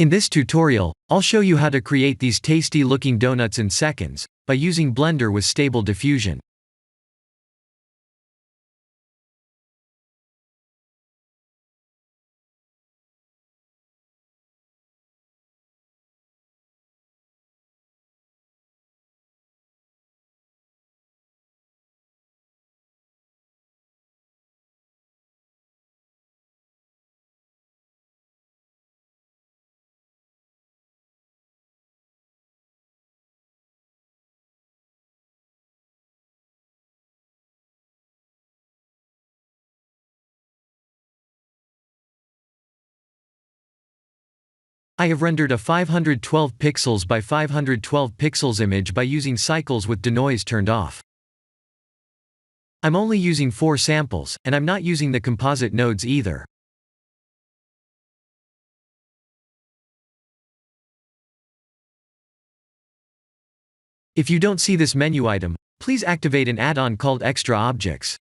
In this tutorial, I'll show you how to create these tasty looking donuts in seconds, by using Blender with Stable Diffusion. I have rendered a 512 pixels by 512 pixels image by using cycles with denoise turned off. I'm only using 4 samples, and I'm not using the composite nodes either. If you don't see this menu item, please activate an add-on called Extra Objects.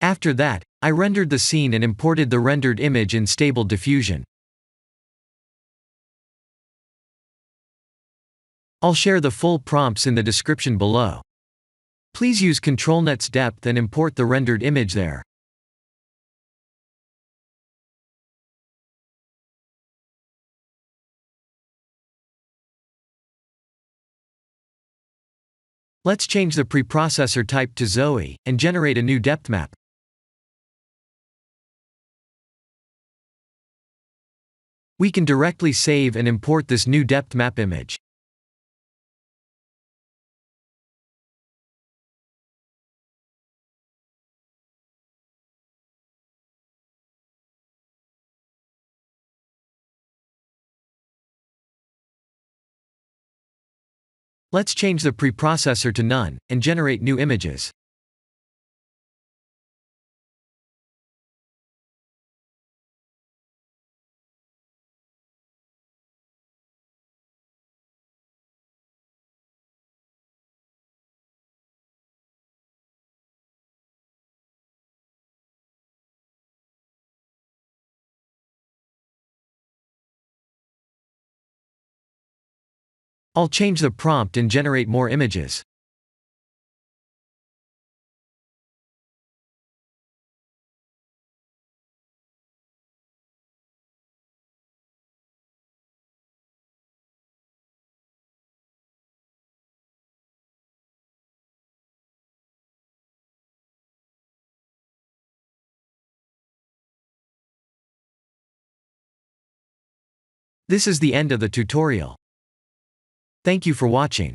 After that, I rendered the scene and imported the rendered image in Stable Diffusion. I'll share the full prompts in the description below. Please use ControlNet's depth and import the rendered image there. Let's change the preprocessor type to Zoe, and generate a new depth map. We can directly save and import this new depth map image. Let's change the preprocessor to none, and generate new images. I'll change the prompt and generate more images. This is the end of the tutorial. Thank you for watching.